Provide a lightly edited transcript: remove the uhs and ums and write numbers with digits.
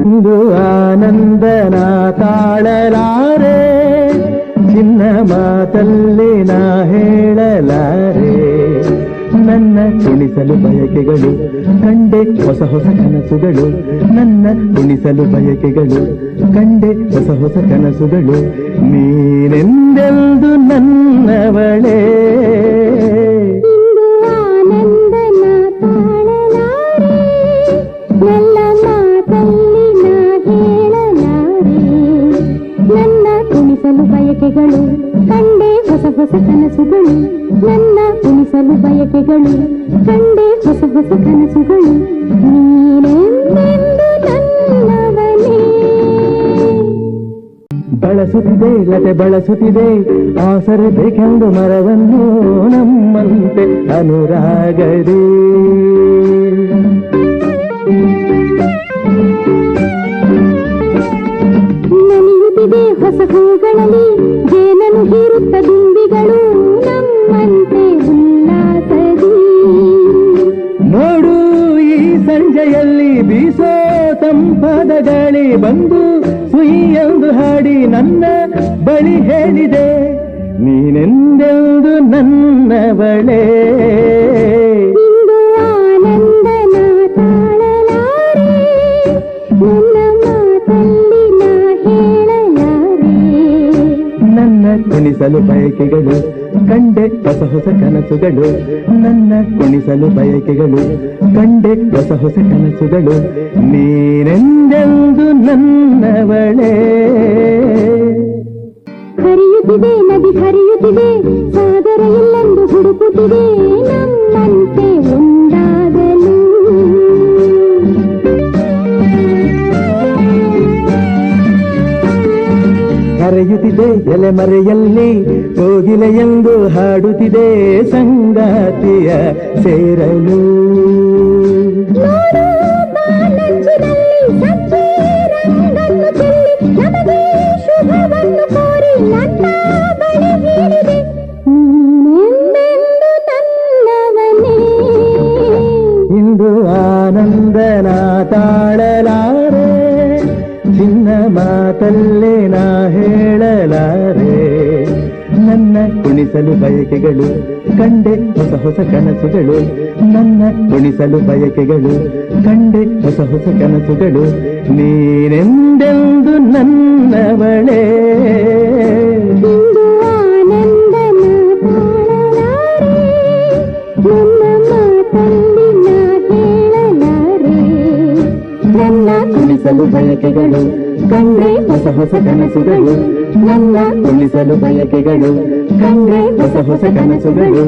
ಇಂದು ಆನಂದನ ತಾಳಲಾರೆ, ಚಿನ್ನ ಮಾತಲ್ಲಿ ನಾ ಹೇಳಲಾರೆ. ನನ್ನ ಕುಣಿಸಲು ಬಯಕೆಗಳು ಕಂಡೆ ಹೊಸ ಹೊಸ ಕನಸುಗಳು, ನನ್ನ ಕುಣಿಸಲು ಬಯಕೆಗಳು ಕಂಡೆ ಹೊಸ ಹೊಸ ಕನಸುಗಳು. ನೀನೆಂದೆಂದು ನನ್ನವಳೇ, ಬಯಕೆಗಳು ಕಂಡೆ ಹೊಸ ಹೊಸ ಕನಸುಗಳು, ನನ್ನ ಉಳಿಸಲು ಬಯಕೆಗಳು ಕಂಡೆ ಹೊಸ ಹೊಸ ಕನಸುಗಳು. ನೀನೆಂದೆಂದು ನನ್ನವನೇ. ಬಳಸುತ್ತಿದೆ ಲತೆ ಬಳಸುತ್ತಿದೆ ಆಸರೆ ಬೇಕೆಂದು ಮರವನ್ನು, ನಮ್ಮಂತೆ ಅನುರಾಗದೇ. ನಲಿಯುತ್ತಿದೆ ಹೊಸ ಹೂಗಳಲ್ಲಿ ಜೇನನು ಹೀರುತ್ತ ದುಂಬಿಗಳು, ನಮ್ಮಂತೆ ಉಲ್ಲಾಸದಿ. ನೋಡು ಈ ಸಂಜೆಯಲ್ಲಿ ಬೀಸೋ ತಂಪಾದ ಗಾಳಿ ಬಂದು ಸುಯಿ ಎಂದು ಹಾಡಿ ನನ್ನ ಬಳಿ ಹೇಳಿದೆ, ನೀನೆಂದೆಂದು ನನ್ನವಳೇ. ಇಂದು ಆನಂದನ ತಾಳಲಾರೆ, ನನ್ನ ಮಾತಲ್ಲಿ ನಾ ಹೇಳಲಾರೆ. ನನ್ನ ಕುಣಿಸಲು ಬಯಕೆಗಳು ಕಂಡೆ ಹೊಸ ಹೊಸ ಕನಸುಗಳು, ನನ್ನ ಕುಣಿಸಲು ಬಯಕೆಗಳು ಕಂಡೆ ಹೊಸ ಹೊಸ ಕನಸುಗಳು. ನೀನೆಂದೆಂದು ನನ್ನವಳೇ. ಹರಿಯುತ್ತಿದೆ ನದಿ ಹರಿಯುತ್ತಿದೆ, ಸಾಗರ ಎಲ್ಲೆಂದು ಹುಡುಕುತ್ತಿದೆ, ನಮ್ಮಂತೆ ಒಂದಾಗಲು. ಹರಿಯುತ್ತಿದೆ ಎಲೆಮರೆಯಲ್ಲಿ ಕೋಗಿಲೆ ಎಂದು ಹಾಡುತ್ತಿದೆ, ಸಂಗಾತಿಯ ಸೇರಲು. ಇಂದು ಆನಂದನ ತಾಳಲಾರೆ, ಚಿನ್ನ ಮಾತಲ್ಲೇ ನಾ ಹೇಳಲಾರೆ. ನನ್ನ ಕುಣಿಸಲು ಬಯಕೆಗಳು ಕಂಡೆ ಹೊಸ ಹೊಸ ಕನಸುಗಳು, ನನ್ನ ಕುಣಿಸಲು ಬಯಕೆಗಳು ಕಂಡೆ ಹೊಸ ಹೊಸ ಕನಸುಗಳು. ನೀನೆಂದೆಂದು ನನ್ನವಳೇ. ನನ್ನ ಕುಣಿಸಲು ಬಯಕೆಗಳು ಕಂಡೆ ಹೊಸ ಹೊಸ ಕನಸುಗಳು, ನನ್ನ ಕುಣಿಸಲು ಬಯಕೆಗಳು ಕಂಡೆ ಹೊಸ ಹೊಸ ಕನಸುಗಳು.